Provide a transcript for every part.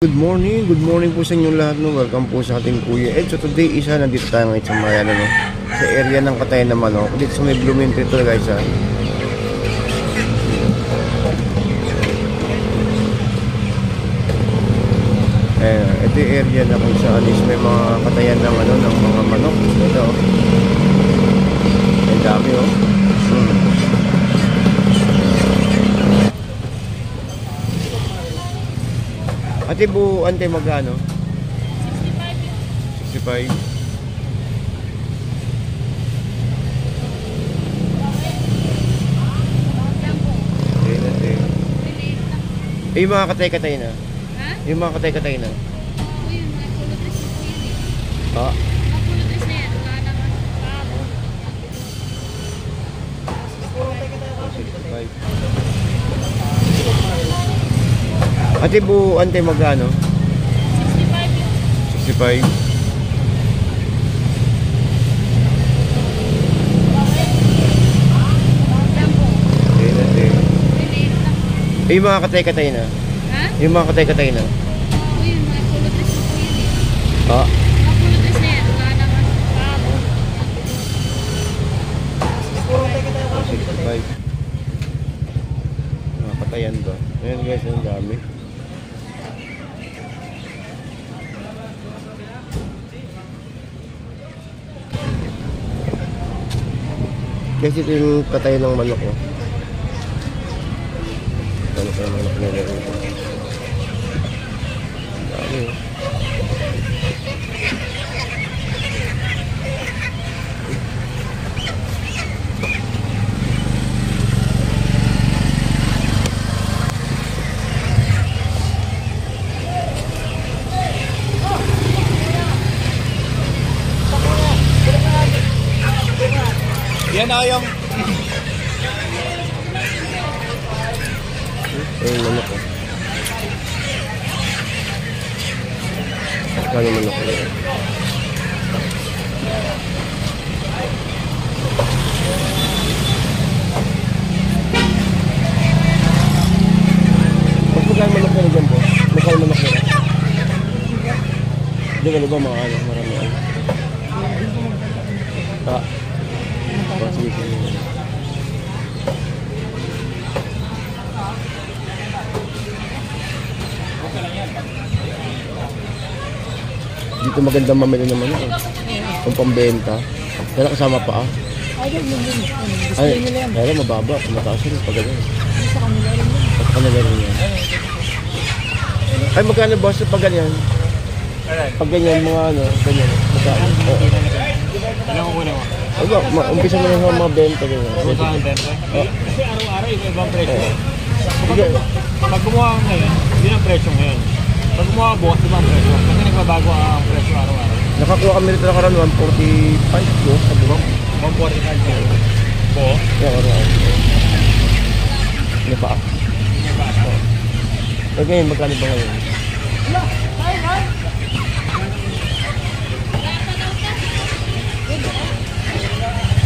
Good morning po sa inyong lahat. No? Welcome po sa ating Kuya Ed. So today nandito tayo ngayon sa Mayan, no? Sa area ng Katayan na Manok. Dito sa may Blumentritt to guys ha. Ito yung area na kung saan is may mga katayan ng, ng mga manok. Ito. Ang dami oh. Ate bu, ante magkano? 65. 65. Okay, ate. Yung mga katay-katay na? Ha? Yung mga katay-katay na? Oo, yung mga pulutres na po yun eh. Ha? Mga pulutres na yan, wala naman pabo. 65. Ate bu, ante magkano? 65 yun. 65. Sampo. Okay, ate. Maliit lang. Yung mga katay-katay na? Ha? Yung mga katay-katay na? Oo, yung mga pulutres na po yun eh. Ha? Mga pulutres na yan, wala naman pabo. 65. Mga katayan ba? Ayan guys, ang dami. Guys, ito yung katayan ng manok oh. Ano pa yung manok nila rito? Dami oh. Yan ayong. Ayun manok oh. Kano manok nila? Magpagkaan manok nila dyan po? Magpagkaan manok nila? Di ba ba mga marami ano? Ah. Oh, sige, sige. Dito magandang mamili naman ako. Kung pambenta. Kaya kasama pa ah. Ay, kaya mababa. Mataas rin pag ganyan. Sa kanila rin yan. Ay, magkano boss pag ganyan? Pag ganyan, mga ganyan. Magkano? Alam ko na mo. Ay ba, umpisa mo na sa mga benta ganyan. Saan benta? Kasi araw-araw ibang presyo. Sige. Pag gumawa ko ngayon, yun ang presyo ngayon. Pag gumawa bukas, ibang presyo. Kasi nagbabago ang presyo araw-araw. Nakakuha kami nito na karan 145 no, sa buwang. 145 ngayon. Po? Yeah, araw-araw. Ano pa? Eh ngayon, magkano ba ngayon?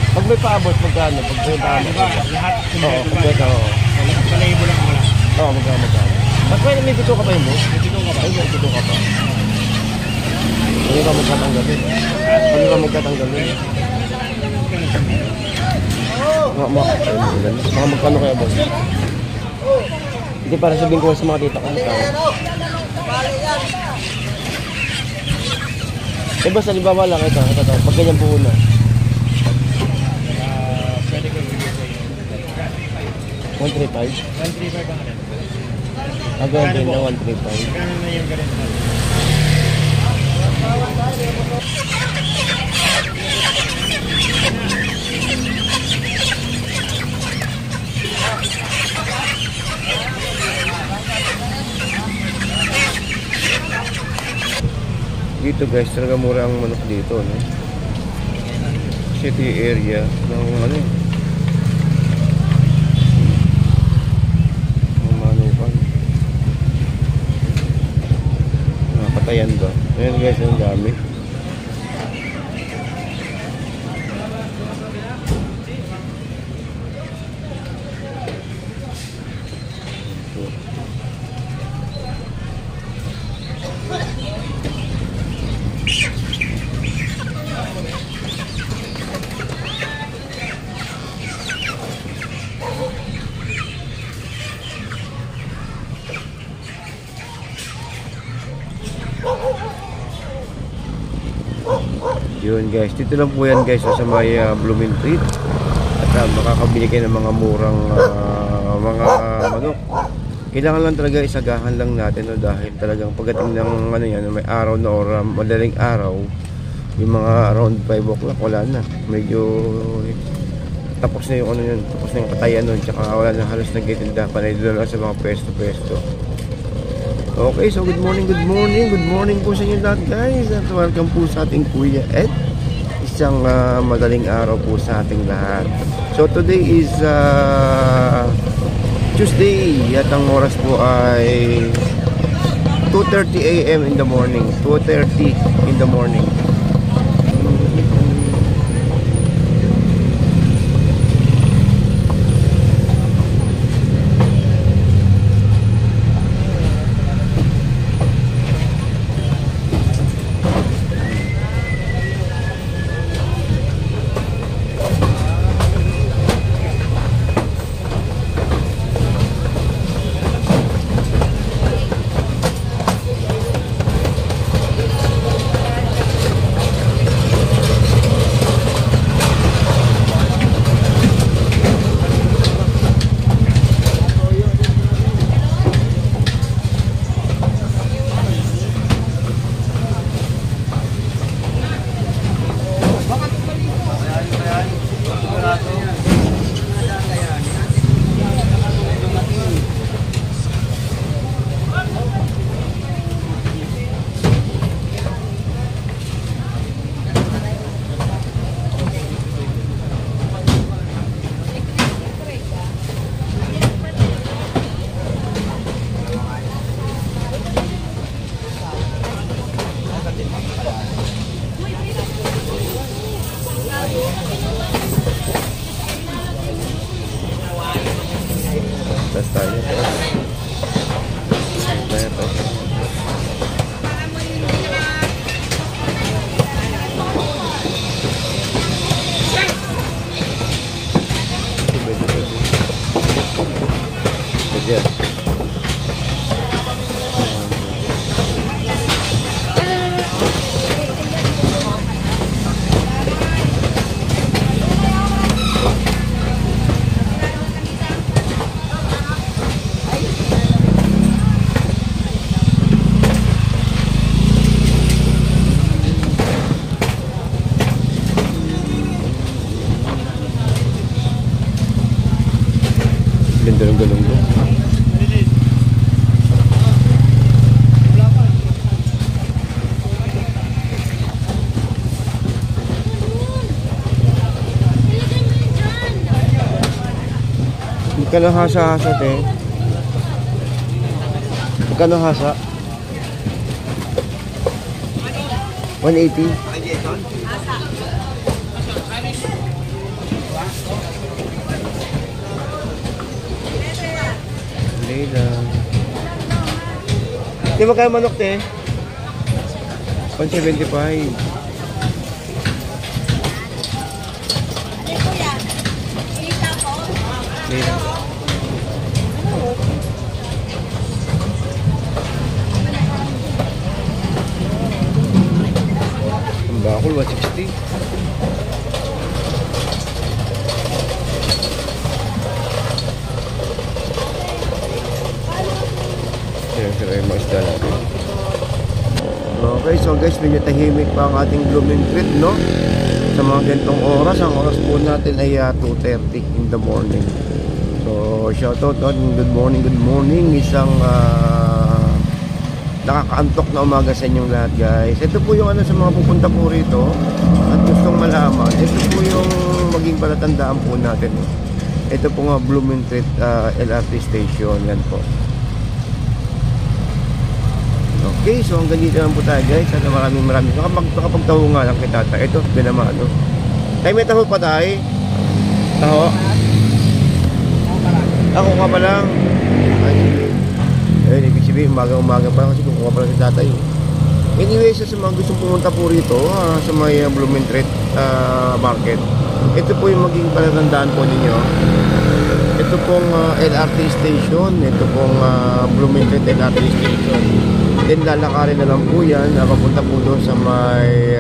Pag may paabot, magkano? Pag may paabot. Lahat. Oo, kompleto. Palaibo lang wala. Oo, magkano. Mas may pito ka pa yun, boss? May pito ka ba? Ay, may pito ka pa. Ano ka magkatanggalin? Ano ka magkatanggalin? Mga magkano kaya, boss? Hindi para sabihin ko sa mga tita ko. Eh, boss, halimbawa lang ito. Pag ganyan po na. Pwede ko bigyan sa iyo. 135? 135 ang rin. Agad din na 135. Magkano na yung ganito? Dito guys, talaga mura ang manok dito, no? City area ng ano ng manukan. Nakatayan ba? Ayan guys, ang dami. Yun guys, dito lang po yan guys sa may Blooming Treat. At makakabili kayo ng mga murang mga manok. Kailangan lang talaga isagahan lang natin, no, dahil talagang pagdating ng ano yan, may araw na or madaling araw, yung mga around 5 o'clock wala na. Medyo tapos na yung ano yun, tapos na yung katayan nun, tsaka wala na halos nagtitinda pa na doon lang sa mga pwesto. Okay, so good morning po sa inyo lahat guys, at welcome po sa ating Kuya Ed. Isang madaling araw po sa ating lahat. So today is Tuesday, at ang oras po ay 2:30 AM in the morning. 2:30 in the morning. Tas tayo galong-galong ko. Magkano hasa-hasa, te? Magkano hasa? 180? Lang. Di ba kaya manok, te? 175. Ang bakul, 160. Okay, so guys, medyo tahimik pa ang ating Blooming Treat, no? Sa mga ganitong oras, ang oras po natin ay 2:30 in the morning. So, shoutout, good morning. Isang nakakaantok na umaga sa inyong lahat, guys. Ito po yung ano sa mga pupunta po rito at gustong malaman. Ito po yung maging palatandaan po natin. Ito po nga Blooming Treat LRT station, yan po. Okay, so hanggang dito lang po tayo guys. Sana maraming nakapagtaho nga lang kay tata. Ito, binama ano. Tayo may taho pa tayo. Taho? Ako nga pa lang. Ay, sige. Ayun, ibig sabihin, umaga pa lang kasi kukuha pa lang si tatay. Anyway, sa mga gustong pumunta po rito sa may Blooming Treat market, ito po yung maging palatandaan po ninyo. Ito pong LRT station. Ito pong Blooming Treat LRT station. Then lalakarin na lang po yan, papunta po doon sa may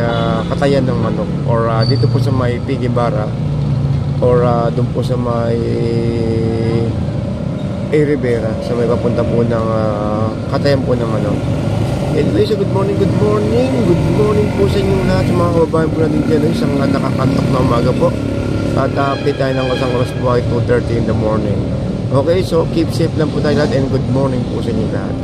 Katayan ng Manok, or dito po sa may Pigibara, or doon po sa may Rivera, sa may papunta po ng Katayan po ng Manok. Anyway, so good morning po sa inyo lahat, sa mga kababayan po natin dyan, isang nakakantok na umaga po. At update tayo ng isang oras po ay 2:30 in the morning. Okay, so keep safe lang po tayo lahat, and good morning po sa inyo lahat.